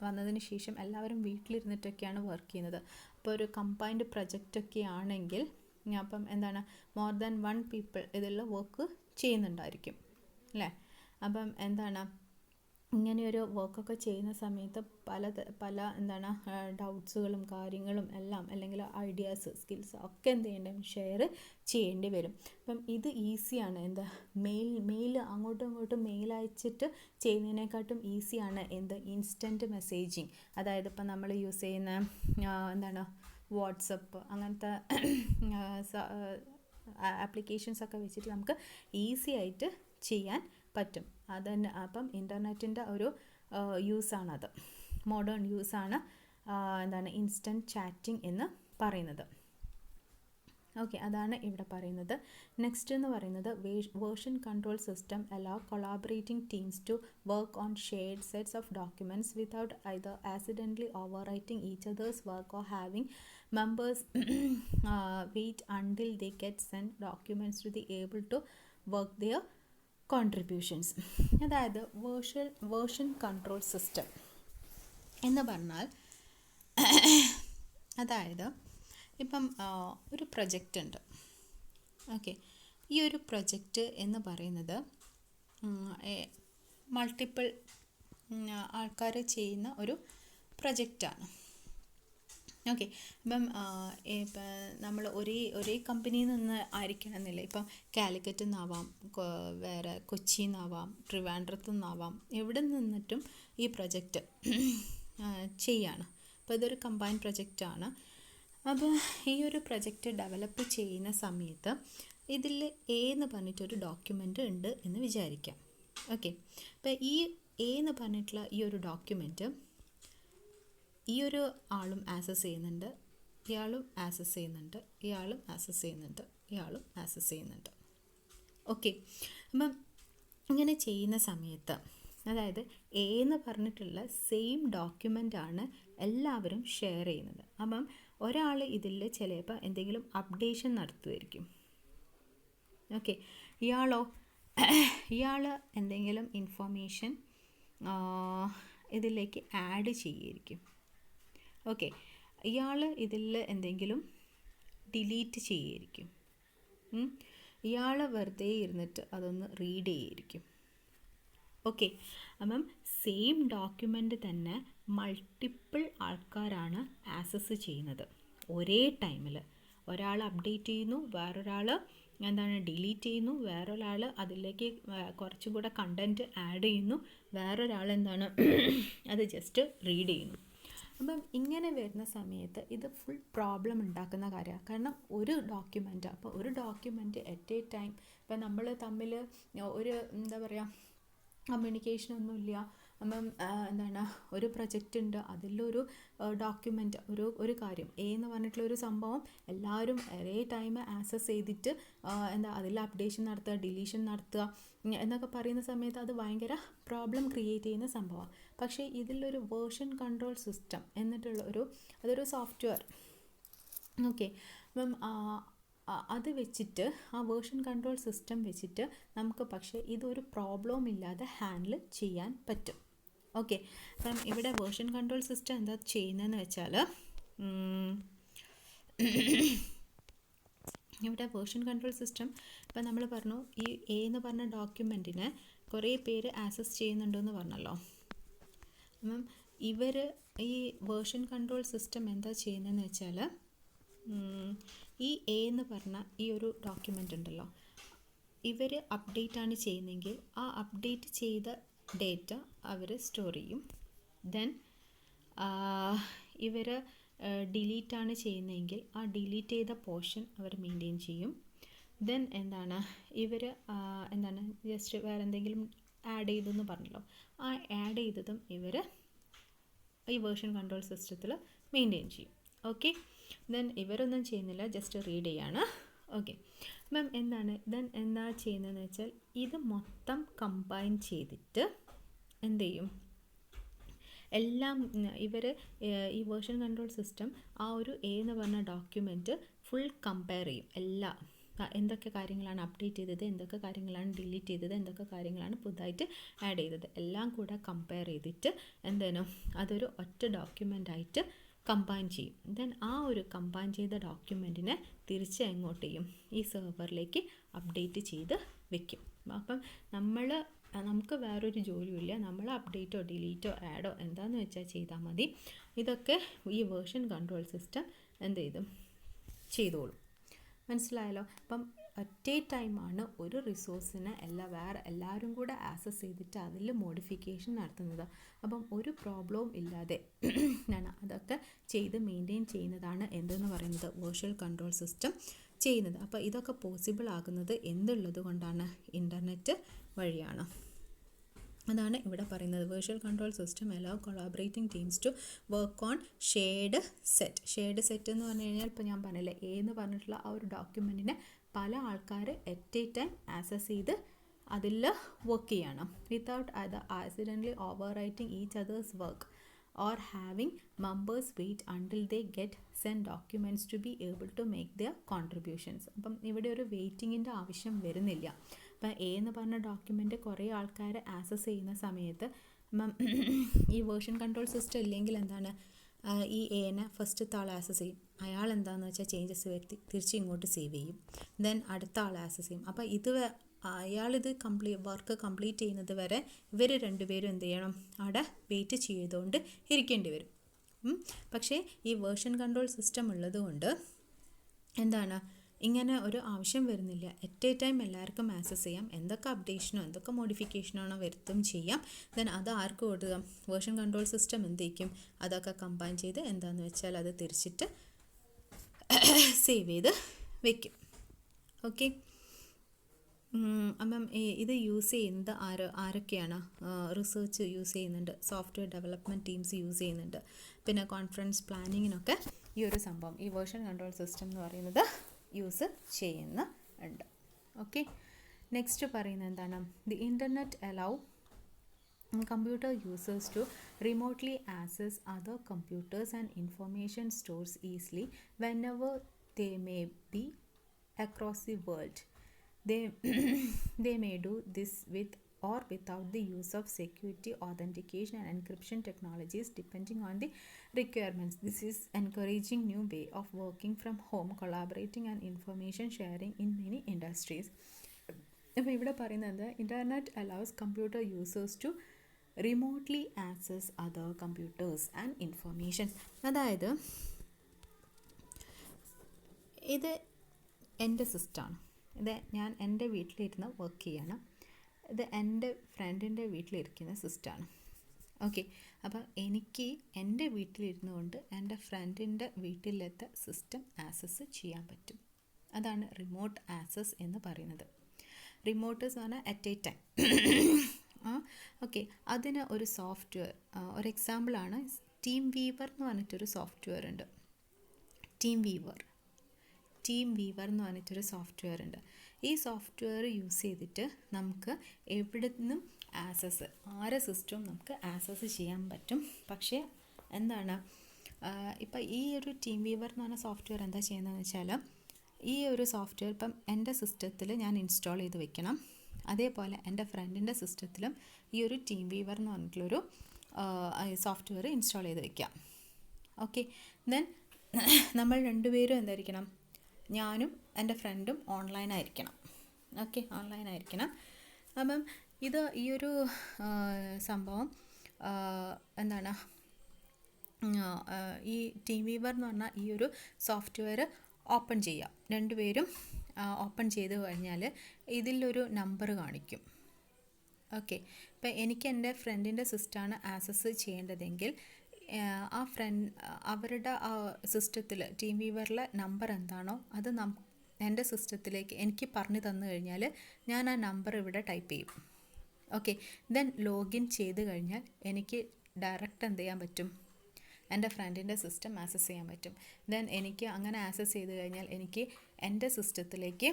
വന്നതിന് ശേഷം എല്ലാവരും വീട്ടിലിരുന്നിട്ടൊക്കെയാണ് work ചെയ്യുന്നത്. അപ്പോൾ ഒരു കമ്പൈൻഡ് പ്രൊജക്റ്റൊക്കെ ആണെങ്കിൽ അപ്പം എന്താണ്, മോർ ദാൻ 1 പീപ്പിൾ ഇതിൽ വർക്ക് ചെയ്യുന്നുണ്ടായിരിക്കും അല്ലേ. അപ്പം എന്താണ്, ഇങ്ങനെയൊരു വർക്കൊക്കെ ചെയ്യുന്ന സമയത്ത് പല എന്താണ് ഡൗട്ട്സുകളും കാര്യങ്ങളും എല്ലാം, അല്ലെങ്കിൽ ഐഡിയാസ് സ്കിൽസ് ഒക്കെ എന്ത് ചെയ്യേണ്ടി ഷെയർ ചെയ്യേണ്ടി വരും. അപ്പം ഇത് ഈസിയാണ്. എന്താ, മെയിൽ അങ്ങോട്ടും ഇങ്ങോട്ടും മെയിൽ അയച്ചിട്ട് ചെയ്യുന്നതിനെക്കാട്ടും ഈസിയാണ് ഇൻസ്റ്റൻറ്റ് മെസ്സേജിങ്. അതായത് ഇപ്പം നമ്മൾ യൂസ് ചെയ്യുന്ന എന്താണ് വാട്സപ്പ് അങ്ങനത്തെ ആപ്ലിക്കേഷൻസൊക്കെ വെച്ചിട്ട് നമുക്ക് ഈസി ആയിട്ട് ചെയ്യാൻ പറ്റും. അതന്നെ, അപ്പം ഇൻ്റർനെറ്റിൻ്റെ ഒരു യൂസാണത്, മോഡേൺ യൂസാണ് എന്താണ് ഇൻസ്റ്റൻറ്റ് ചാറ്റിംഗ് എന്ന് പറയുന്നത്. ഓക്കെ, അതാണ് ഇവിടെ പറയുന്നത്. നെക്സ്റ്റ് എന്ന് പറയുന്നത് version control system allow collaborating teams to work on shared sets of documents without either accidentally overwriting each other's work or having members wait until they get sent documents to be able to work their contributions. അതായത് version control system എന്ന് പറഞ്ഞാൽ അതായത് ഇപ്പം ഒരു project ഉണ്ട്. Okay, ഈ ഒരു project എന്ന് പറയുന്നത് മൾട്ടിപ്പിൾ ആൾക്കാർ ചെയ്യുന്ന ഒരു പ്രൊജക്റ്റാണ്. ഓക്കെ, ഇപ്പം നമ്മൾ ഒരേ കമ്പനിയിൽ നിന്ന് ആയിരിക്കണമെന്നില്ല. ഇപ്പം കാലിക്കറ്റിൽ നിന്നാവാം, വേറെ കൊച്ചിയിൽ നിന്നാവാം, ട്രിവാൻഡ്രത്തു നിന്നാവാം, എവിടെ നിന്നിട്ടും ഈ പ്രൊജക്റ്റ് ചെയ്യാണ്. അപ്പോൾ ഇതൊരു കമ്പൈൻ പ്രൊജക്റ്റാണ്. അപ്പോൾ ഈ ഒരു പ്രൊജക്റ്റ് ഡെവലപ്പ് ചെയ്യുന്ന സമയത്ത് ഇതിൽ എന്ന് പറഞ്ഞിട്ടൊരു ഡോക്യുമെൻ്റ് ഉണ്ട് എന്ന് വിചാരിക്കാം. ഓക്കെ, അപ്പോൾ ഈ എന്ന് പറഞ്ഞിട്ടുള്ള ഈ ഒരു ഡോക്യുമെൻറ്റ് ഈ ഒരു ആളും ആക്സസ് ചെയ്യുന്നുണ്ട്, ഇയാളും ആക്സസ് ചെയ്യുന്നുണ്ട്, ഇയാളും ആക്സസ് ചെയ്യുന്നുണ്ട്, ഇയാളും ആക്സസ് ചെയ്യുന്നുണ്ട്. ഓക്കെ, അപ്പം ഇങ്ങനെ ചെയ്യുന്ന സമയത്ത് അതായത് എന്ന് പറഞ്ഞിട്ടുള്ള സെയിം ഡോക്യുമെൻ്റാണ് എല്ലാവരും ഷെയർ ചെയ്യുന്നത്. അപ്പം ഒരാൾ ഇതിൽ ചിലപ്പോൾ എന്തെങ്കിലും അപ്ഡേഷൻ നടത്തുമായിരിക്കും. ഓക്കെ, ഇയാൾ എന്തെങ്കിലും ഇൻഫോർമേഷൻ ഇതിലേക്ക് ആഡ് ചെയ്യുമായിരിക്കും. ഓക്കെ, ഇയാൾ ഇതിൽ എന്തെങ്കിലും ഡിലീറ്റ് ചെയ്യുമായിരിക്കും. ഇയാൾ വെറുതെ ഇരുന്നിട്ട് അതൊന്ന് റീഡ് ചെയ്യുമായിരിക്കും. ഓക്കെ, അപ്പം സെയിം ഡോക്യുമെൻ്റ് തന്നെ മൾട്ടിപ്പിൾ ആൾക്കാരാണ് ആക്സസ് ചെയ്യുന്നത് ഒരേ ടൈമിൽ. ഒരാൾ അപ്ഡേറ്റ് ചെയ്യുന്നു, വേറൊരാൾ ഡിലീറ്റ് ചെയ്യുന്നു, വേറൊരാൾ അതിലേക്ക് കുറച്ചും കൂടെ കണ്ടൻറ്റ് ആഡ് ചെയ്യുന്നു, വേറൊരാൾ അത് ജസ്റ്റ് റീഡ് ചെയ്യുന്നു. അപ്പം ഇങ്ങനെ വരുന്ന സമയത്ത് ഇത് ഫുൾ പ്രോബ്ലം ഉണ്ടാക്കുന്ന കാര്യമാണ്. കാരണം ഒരു ഡോക്യുമെൻ്റ്, അപ്പോൾ ഒരു ഡോക്യുമെൻ്റ് അറ്റ് എ ടൈം ഇപ്പം നമ്മൾ തമ്മിൽ ഒരു കമ്മ്യൂണിക്കേഷനൊന്നുമില്ല. അപ്പം ഒരു പ്രൊജക്റ്റ് ഉണ്ട്, അതിലൊരു ഡോക്യുമെൻ്റ്, ഒരു കാര്യം എന്ന് പറഞ്ഞിട്ടുള്ളൊരു സംഭവം എല്ലാവരും ഒരേ ടൈം ആക്സസ് ചെയ്തിട്ട് അതിൽ അപ്ഡേഷൻ നടത്തുക, ഡിലീഷൻ നടത്തുക എന്നൊക്കെ പറയുന്ന സമയത്ത് അത് ഭയങ്കര പ്രോബ്ലം ക്രിയേറ്റ് ചെയ്യുന്ന സംഭവമാണ്. പക്ഷേ ഇതിലൊരു വേർഷൻ കൺട്രോൾ സിസ്റ്റം എന്നിട്ടുള്ള അതൊരു സോഫ്റ്റ്വെയർ, ഓക്കെ. അപ്പം അത് വെച്ചിട്ട്, ആ വേർഷൻ കൺട്രോൾ സിസ്റ്റം വെച്ചിട്ട് നമുക്ക് പക്ഷേ ഇതൊരു പ്രോബ്ലം ഇല്ലാതെ ഹാൻഡിൽ ചെയ്യാൻ പറ്റും, ഓക്കെ. അപ്പം ഇവിടെ വേർഷൻ കൺട്രോൾ സിസ്റ്റം എന്താ ചെയ്യുന്നതെന്ന് വെച്ചാൽ, ഇവിടെ വേർഷൻ കൺട്രോൾ സിസ്റ്റം ഇപ്പം നമ്മൾ പറഞ്ഞു ഈ എ എന്ന് പറഞ്ഞ ഡോക്യുമെൻറ്റിനെ കുറേ പേര് ആക്സസ് ചെയ്യുന്നുണ്ടെന്ന് പറഞ്ഞല്ലോ. അപ്പം ഈ വേർഷൻ കൺട്രോൾ സിസ്റ്റം എന്താ ചെയ്യുന്നതെന്ന് വെച്ചാൽ, ഈ എ എന്ന് പറഞ്ഞ ഈ ഒരു ഡോക്യുമെൻ്റ് ഉണ്ടല്ലോ, ഇവർ അപ്ഡേറ്റാണ് ചെയ്യുന്നതെങ്കിൽ ആ അപ്ഡേറ്റ് ചെയ്ത ഡേറ്റ അവർ സ്റ്റോർ ചെയ്യും. ദെൻ ഇവർ ഡിലീറ്റാണ് ചെയ്യുന്നതെങ്കിൽ ആ ഡിലീറ്റ് ചെയ്ത പോർഷൻ അവർ മെയിൻറ്റെയിൻ ചെയ്യും. ദെൻ ഇവർ ജസ്റ്റ് വേറെ എന്തെങ്കിലും ആഡ് ചെയ്തെന്ന് പറഞ്ഞല്ലോ, ആ ആഡ് ചെയ്തതും ഇവർ ഈ വേർഷൻ കൺട്രോൾ സിസ്റ്റത്തിൽ മെയിൻറ്റെയിൻ ചെയ്യും, ഓക്കെ. ദെൻ ഇവരൊന്നും ചെയ്യുന്നില്ല, ജസ്റ്റ് റീഡ് ചെയ്യാണ്, ഓക്കെ. മാം എന്താ ചെയ്യുന്നതെന്ന് വെച്ചാൽ ഇത് മൊത്തം കമ്പൈൻ ചെയ്തിട്ട് എന്ത് ചെയ്യും, എല്ലാം ഇവർ ഈ വേർഷൻ കൺട്രോൾ സിസ്റ്റം ആ ഒരു എ എന്ന് പറഞ്ഞ ഡോക്യുമെൻറ്റ് ഫുൾ കമ്പയർ ചെയ്യും. എന്തൊക്കെ കാര്യങ്ങളാണ് അപ്ഡേറ്റ് ചെയ്തത്, എന്തൊക്കെ കാര്യങ്ങളാണ് ഡിലീറ്റ് ചെയ്തത്, എന്തൊക്കെ കാര്യങ്ങളാണ് പുതുതായിട്ട് ആഡ് ചെയ്തത്, എല്ലാം കൂടെ കമ്പയർ ചെയ്തിട്ട് അതൊരു ഒറ്റ ഡോക്യുമെൻ്റായിട്ട് കമ്പൈൻ ചെയ്യും. ദെൻ ആ ഒരു കമ്പൈൻ ചെയ്ത ഡോക്യുമെൻറ്റിനെ തിരിച്ച് എങ്ങോട്ട് ചെയ്യും, ഈ സെർവറിലേക്ക് അപ്ഡേറ്റ് ചെയ്ത് വെക്കും. അപ്പം നമുക്ക് വേറൊരു ജോലിയില്ല, നമ്മൾ അപ്ഡേറ്റോ ഡിലീറ്റോ ആഡോ എന്താണെന്ന് വെച്ചാൽ ചെയ്താൽ മതി. ഇതൊക്കെ ഈ വേർഷൻ കൺട്രോൾ സിസ്റ്റം ചെയ്തോളും. മനസ്സിലായല്ലോ? അപ്പം അറ്റ് എ ടൈമാണ് ഒരു റിസോഴ്സിനെ എല്ലാവരും കൂടെ ആക്സസ് ചെയ്തിട്ട് അതിൽ മോഡിഫിക്കേഷൻ നടത്തുന്നത്. അപ്പം ഒരു പ്രോബ്ലവും ഇല്ലാതെ അതൊക്കെ ചെയ്ത് മെയിൻറ്റെയിൻ ചെയ്യുന്നതാണ് എന്തെന്ന് പറയുന്നത് വേർച്വൽ കൺട്രോൾ സിസ്റ്റം ചെയ്യുന്നത്. അപ്പോൾ ഇതൊക്കെ പോസിബിൾ ആകുന്നത് എന്തുള്ളത് കൊണ്ടാണ്, ഇൻ്റർനെറ്റ് വഴിയാണ്. അതാണ് ഇവിടെ പറയുന്നത്. Virtual control system allow collaborating teams to work on shared set എന്ന് പറഞ്ഞു കഴിഞ്ഞാൽ ഇപ്പോൾ ഞാൻ പറഞ്ഞില്ലേ എ എന്ന് പറഞ്ഞിട്ടുള്ള ആ ഒരു ഡോക്യുമെൻറ്റിനെ പല ആൾക്കാർ അറ്റ് എ ടൈം ആക്സസ് ചെയ്ത് അതിൽ വർക്ക് ചെയ്യണം without accidentally over writing each others work or having members wait until they get sent documents to be able to make their contributions. അപ്പം ഇവിടെ ഒരു വെയിറ്റിങ്ങിൻ്റെ ആവശ്യം വരുന്നില്ല. അപ്പം എ എന്ന് പറഞ്ഞ ഡോക്യുമെൻ്റ് കുറേ ആൾക്കാർ ആക്സസ് ചെയ്യുന്ന സമയത്ത് ഈ വേർഷൻ കൺട്രോൾ സിസ്റ്റം ഇല്ലെങ്കിൽ ഈ എനെ ഫസ്റ്റത്തെ ആൾ ആക്സസ് ചെയ്യും. അയാൾ എന്താണെന്ന് വെച്ചാൽ ചേഞ്ചസ് വരുത്തി തിരിച്ച് ഇങ്ങോട്ട് സേവ് ചെയ്യും. ദെൻ അടുത്ത ആൾ ആക്സസ് ചെയ്യും. അപ്പോൾ അയാളിത് വർക്ക് കംപ്ലീറ്റ് ചെയ്യുന്നത് വരെ ഇവർ രണ്ടുപേരും എന്ത് ചെയ്യണം, അവിടെ വെയിറ്റ് ചെയ്തുകൊണ്ട് ഇരിക്കേണ്ടി വരും. പക്ഷേ ഈ വേർഷൻ കൺട്രോൾ സിസ്റ്റം ഉള്ളത് കൊണ്ട് ഇങ്ങനെ ഒരു ആവശ്യം വരുന്നില്ല. അറ്റ് എ ടൈം എല്ലാവർക്കും ആക്സസ് ചെയ്യാം. എന്തൊക്കെ അപ്ഡേഷനോ എന്തൊക്കെ മോഡിഫിക്കേഷനാണോ വരുത്തും ചെയ്യാം. ദെൻ അത് ആർക്ക് കൊടുക്കുക, വേർഷൻ കൺട്രോൾ സിസ്റ്റം എന്ത് അതൊക്കെ കമ്പൈൻ ചെയ്ത് എന്താണെന്ന് വെച്ചാൽ അത് തിരിച്ചിട്ട് സേവ് ചെയ്ത് വെക്കും. ഓക്കെ. അപ്പം ഇത് യൂസ് ചെയ്യുന്നത് ആരൊക്കെയാണ്? റിസർച്ച് യൂസ് ചെയ്യുന്നുണ്ട്, സോഫ്റ്റ്വെയർ ഡെവലപ്മെൻറ്റ് ടീംസ് യൂസ് ചെയ്യുന്നുണ്ട്, പിന്നെ കോൺഫറൻസ് പ്ലാനിങ്ങിനൊക്കെ ഈ ഒരു സംഭവം ഈ വേർഷൻ കൺട്രോൾ സിസ്റ്റം എന്ന് പറയുന്നത് യൂസ് ചെയ്യുന്നുണ്ട്. ഓക്കെ. നെക്സ്റ്റ് പറയുന്നത് എന്താണ്? The internet allow computer users to remotely access other computers and information stores easily whenever they may be across the world. They may do this with or without the use of security, authentication and encryption technologies depending on the requirements. This is encouraging new way of working from home, collaborating and information sharing in many industries. ഇപ്പോൾ ഇവിടെ പറയുന്നത് internet allows computer users to remotely access other computers and information. അതായത് ഇത് എൻ്റെ സിസ്റ്റമാണ്. ഇത് ഞാൻ എൻ്റെ വീട്ടിലിരുന്ന് വർക്ക് ചെയ്യണം. ഇത് എൻ്റെ ഫ്രണ്ടിൻ്റെ വീട്ടിലിരിക്കുന്ന സിസ്റ്റമാണ്. ഓക്കെ, അപ്പോൾ എനിക്ക് എൻ്റെ വീട്ടിലിരുന്നു കൊണ്ട് എൻ്റെ ഫ്രണ്ടിൻ്റെ വീട്ടിലത്തെ സിസ്റ്റം ആക്സസ് ചെയ്യാൻ പറ്റും. അതാണ് റിമോട്ട് ആക്സസ് എന്ന് പറയുന്നത്. റിമോട്ട് എന്ന് പറഞ്ഞാൽ അറ്റ് എ ടൈം. ഓക്കെ, അതിന് ഒരു സോഫ്റ്റ്വെയർ, ഒരു എക്സാമ്പിളാണ് ടീം വീവർ എന്ന് പറഞ്ഞിട്ടൊരു സോഫ്റ്റ്വെയർ ഉണ്ട്. ടീം വീവർ എന്ന് പറഞ്ഞിട്ടൊരു സോഫ്റ്റ്വെയർ ഉണ്ട്. ഈ സോഫ്റ്റ്വെയർ യൂസ് ചെയ്തിട്ട് നമുക്ക് എവിടെ നിന്നും ആക്സസ്, ആരെ സിസ്റ്റവും നമുക്ക് ആക്സസ് ചെയ്യാൻ പറ്റും. പക്ഷേ എന്താണ്, ഇപ്പം ഈ ഒരു ടീം വീവർ എന്ന് പറഞ്ഞ സോഫ്റ്റ്വെയർ എന്താ ചെയ്യുന്നതെന്ന് വെച്ചാൽ, ഈ ഒരു സോഫ്റ്റ്വെയർ ഇപ്പം എൻ്റെ സിസ്റ്റത്തിൽ ഞാൻ ഇൻസ്റ്റാൾ ചെയ്ത് വെക്കണം. അതേപോലെ എൻ്റെ ഫ്രണ്ടിൻ്റെ സിസ്റ്റത്തിലും ഈ ഒരു ടീം വീവർ എന്ന് പറഞ്ഞിട്ടുള്ളൊരു സോഫ്റ്റ്വെയർ ഇൻസ്റ്റാൾ ചെയ്ത് വെക്കാം. ഓക്കെ, ദെൻ നമ്മൾ രണ്ടുപേരും എന്തായിരിക്കണം, ഞാനും എൻ്റെ ഫ്രണ്ടും ഓൺലൈനായിരിക്കണം. ഓക്കെ, ഓൺലൈനായിരിക്കണം. അപ്പം ഇത് ഈ ഒരു സംഭവം എന്താണ്, ഈ ടീം വീവർ എന്ന് പറഞ്ഞാൽ ഈ ഒരു സോഫ്റ്റ്വെയർ ഓപ്പൺ ചെയ്യാം. രണ്ടുപേരും ഓപ്പൺ ചെയ്ത് കഴിഞ്ഞാൽ ഇതിലൊരു നമ്പർ കാണിക്കും. ഓക്കെ, ഇപ്പം എനിക്ക് എൻ്റെ ഫ്രണ്ടിൻ്റെ സിസ്റ്റമാണ് ആക്സസ് ചെയ്യേണ്ടതെങ്കിൽ ആ അവരുടെ സിസ്റ്റത്തിൽ ടീം വീവറിലെ നമ്പർ എന്താണോ അത് എൻ്റെ സിസ്റ്റത്തിലേക്ക് എനിക്ക് പറഞ്ഞു തന്നു കഴിഞ്ഞാൽ ഞാൻ ആ നമ്പർ ഇവിടെ ടൈപ്പ് ചെയ്യും. ഓക്കെ, ദെൻ ലോഗിൻ ചെയ്ത് കഴിഞ്ഞാൽ എനിക്ക് ഡയറക്റ്റ് എന്ത് ചെയ്യാൻ പറ്റും, എൻ്റെ ഫ്രണ്ടിൻ്റെ സിസ്റ്റം ആക്സസ് ചെയ്യാൻ പറ്റും. ദെൻ എനിക്ക് അങ്ങനെ ആക്സസ് ചെയ്ത് കഴിഞ്ഞാൽ എനിക്ക് എൻ്റെ സിസ്റ്റത്തിലേക്ക്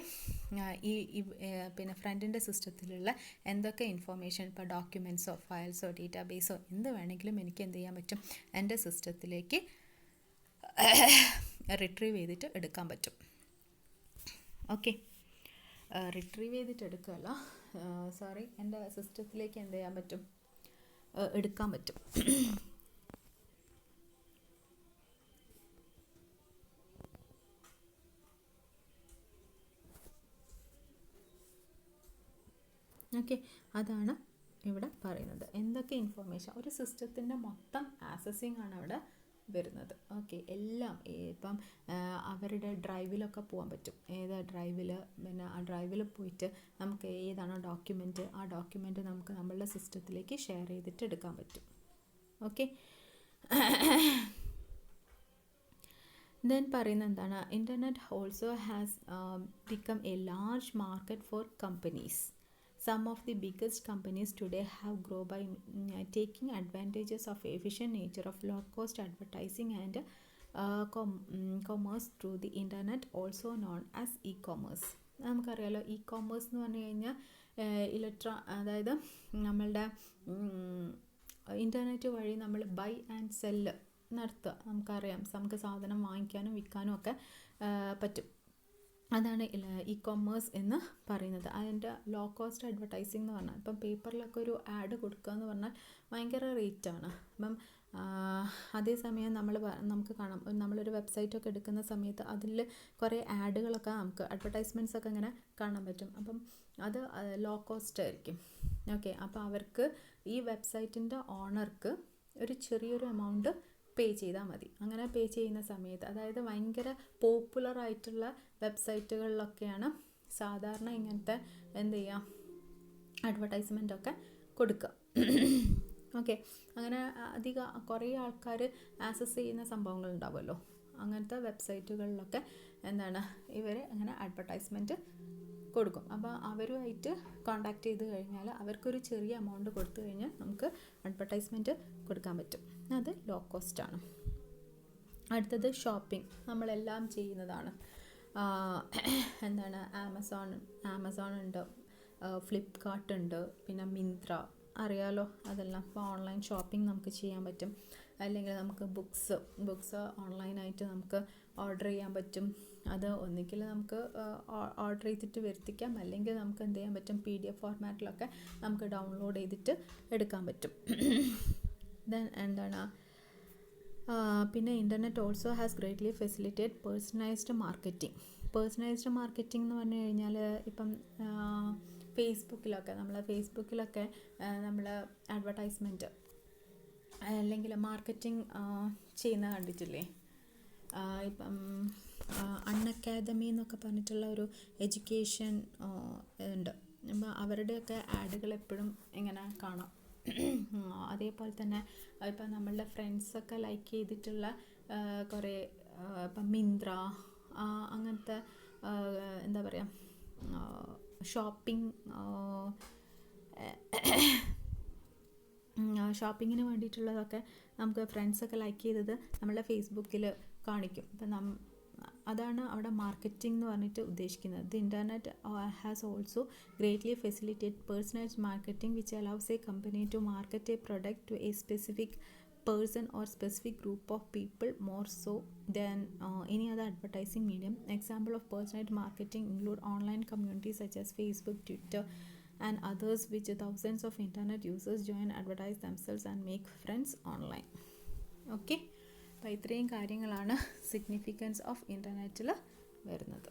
പിന്നെ ഫ്രണ്ടിൻ്റെ സിസ്റ്റത്തിലുള്ള എന്തൊക്കെ ഇൻഫോർമേഷൻ, ഇപ്പോൾ ഡോക്യുമെൻറ്റ്സോ ഫയൽസോ ഡേറ്റാബേസോ എന്ത് വേണമെങ്കിലും എനിക്ക് എന്ത് ചെയ്യാൻ പറ്റും, എൻ്റെ സിസ്റ്റത്തിലേക്ക് റിട്രീവ് ചെയ്തിട്ട് എടുക്കാൻ പറ്റും. ഓക്കെ, റിട്രീവ് ചെയ്തിട്ട് എടുക്കുകയല്ല, സോറി, എൻ്റെ സിസ്റ്റത്തിലേക്ക് എന്ത് ചെയ്യാൻ പറ്റും, എടുക്കാൻ പറ്റും. ഓക്കെ, അതാണ് ഇവിടെ പറയുന്നത്. എന്തൊക്കെ ഇൻഫോർമേഷൻ, ഒരു സിസ്റ്റത്തിൻ്റെ മൊത്തം ആക്സസിങ് ആണ് അവിടെ വരുന്നത്. ഓക്കെ, എല്ലാം ഇപ്പം അവരുടെ ഡ്രൈവിലൊക്കെ പോകാൻ പറ്റും. ഏത് ഡ്രൈവിൽ, പിന്നെ ആ ഡ്രൈവിൽ പോയിട്ട് നമുക്ക് ഏതാണോ ഡോക്യുമെൻറ്റ്, ആ ഡോക്യുമെൻറ്റ് നമുക്ക് നമ്മളുടെ സിസ്റ്റത്തിലേക്ക് ഷെയർ ചെയ്തിട്ട് എടുക്കാൻ പറ്റും. ഓക്കെ, ദെൻ പറയുന്നത് എന്താണ്, internet also has become A large market four companies. Some of the biggest companies today have grown by taking advantages of efficient nature of low-cost advertising and commerce through the internet, also known as e-commerce. നമുക്കറിയാലോ, e-commerce എന്ന് പറഞ്ഞു കഴിഞ്ഞാൽ അതായത് നമ്മളുടെ internet വഴി നമ്മൾ by and cell നടത്തുക. നമുക്കറിയാം, നമുക്ക് സാധനം വാങ്ങിക്കാനും വിൽക്കാനും ഒക്കെ പറ്റും. അതാണ് ഇ-കൊമേഴ്സ് എന്ന് പറയുന്നത്. അതിൻ്റെ ലോ കോസ്റ്റ് അഡ്വർടൈസിംഗ് എന്ന് പറഞ്ഞാൽ, ഇപ്പം പേപ്പറിലൊക്കെ ഒരു ആഡ് കൊടുക്കുക എന്ന് പറഞ്ഞാൽ ഭയങ്കര റേറ്റാണ്. അപ്പം അതേസമയം നമുക്ക് കാണാം, നമ്മളൊരു വെബ്സൈറ്റൊക്കെ എടുക്കുന്ന സമയത്ത് അതിൽ കുറേ ആഡുകളൊക്കെ നമുക്ക് അഡ്വർടൈസ്മെൻറ്റ്സ് ഒക്കെ ഇങ്ങനെ കാണാൻ പറ്റും. അപ്പം അത് ലോ കോസ്റ്റ് ആയിരിക്കും. ഓക്കെ, അപ്പോൾ അവർക്ക് ഈ വെബ്സൈറ്റിൻ്റെ ഓണർക്ക് ഒരു ചെറിയൊരു എമൗണ്ട് പേ ചെയ്താൽ മതി. അങ്ങനെ പേ ചെയ്യുന്ന സമയത്ത്, അതായത് ഭയങ്കര പോപ്പുലറായിട്ടുള്ള വെബ്സൈറ്റുകളിലൊക്കെയാണ് സാധാരണ ഇങ്ങനത്തെ എന്ത് ചെയ്യുക, അഡ്വർടൈസ്മെൻ്റൊക്കെ കൊടുക്കുക. ഓക്കെ, അങ്ങനെ കുറേ ആൾക്കാർ ആക്സസ് ചെയ്യുന്ന സംഭവങ്ങൾ ഉണ്ടാവുമല്ലോ, അങ്ങനത്തെ വെബ്സൈറ്റുകളിലൊക്കെ എന്താണ് ഇവർ അങ്ങനെ അഡ്വർടൈസ്മെൻറ്റ് കൊടുക്കും. അപ്പോൾ അവരുമായിട്ട് കോണ്ടാക്ട് ചെയ്ത് കഴിഞ്ഞാൽ അവർക്കൊരു ചെറിയ എമൗണ്ട് കൊടുത്തു കഴിഞ്ഞാൽ നമുക്ക് അഡ്വർടൈസ്മെൻറ്റ് കൊടുക്കാൻ പറ്റും. അത് ലോ കോസ്റ്റാണ്. അടുത്തത് ഷോപ്പിംഗ്, നമ്മളെല്ലാം ചെയ്യുന്നതാണ്. എന്താണ്, ആമസോൺ ഉണ്ട്, ഫ്ലിപ്കാർട്ട് ഉണ്ട്, പിന്നെ മിന്ത്ര, അറിയാലോ അതെല്ലാം. അപ്പോൾ ഓൺലൈൻ ഷോപ്പിംഗ് നമുക്ക് ചെയ്യാൻ പറ്റും. അല്ലെങ്കിൽ നമുക്ക് ബുക്സ് ഓൺലൈനായിട്ട് നമുക്ക് ഓർഡർ ചെയ്യാൻ പറ്റും. അത് ഒന്നുകിൽ നമുക്ക് ഓർഡർ ചെയ്തിട്ട് വരുത്തിക്കാം, അല്ലെങ്കിൽ നമുക്ക് എന്ത് ചെയ്യാൻ പറ്റും, PDF ഫോർമാറ്റിലൊക്കെ നമുക്ക് ഡൗൺലോഡ് ചെയ്തിട്ട് എടുക്കാൻ പറ്റും. ദെൻ എന്താണ്, പിന്നെ internet also has greatly facilitate personalised marketing എന്ന് പറഞ്ഞു കഴിഞ്ഞാൽ, ഇപ്പം ഫേസ്ബുക്കിലൊക്കെ നമ്മൾ അഡ്വർടൈസ്മെൻറ്റ് അല്ലെങ്കിൽ മാർക്കറ്റിംഗ് ചെയ്യുന്ന കണ്ടിട്ടില്ലേ? ഇപ്പം അൺഅക്കാദമി എന്നൊക്കെ പറഞ്ഞിട്ടുള്ള ഒരു എഡ്യൂക്കേഷൻ ഉണ്ട്. അപ്പം അവരുടെയൊക്കെ ആഡുകൾ എപ്പോഴും ഇങ്ങനെ കാണാം. അതേപോലെ തന്നെ ഇപ്പം നമ്മളുടെ ഫ്രണ്ട്സൊക്കെ ലൈക്ക് ചെയ്തിട്ടുള്ള കുറേ ഇപ്പം മിന്ത്ര അങ്ങനത്തെ എന്താ പറയുക ഷോപ്പിങ്ങിന് വേണ്ടിയിട്ടുള്ളതൊക്കെ നമുക്ക് ഫ്രണ്ട്സൊക്കെ ലൈക്ക് ചെയ്തത് നമ്മളുടെ ഫേസ്ബുക്കിൽ കാണിക്കും. ഇപ്പം അതാണ് അവിടെ മാർക്കറ്റിംഗ് എന്ന് പറഞ്ഞിട്ട് ഉദ്ദേശിക്കുന്നത്. The internet has also greatly facilitate personalised marketing which allows a company to market a product to a specific person or specific group of people more so than any other advertising medium. Example of personalized marketing include online communities such as Facebook, Twitter and others which thousands of internet users join, advertise themselves and make friends online. Okay, അപ്പോൾ ഇത്രയും കാര്യങ്ങളാണ് significance of ഇൻ്റർനെറ്റിൽ വരുന്നത്.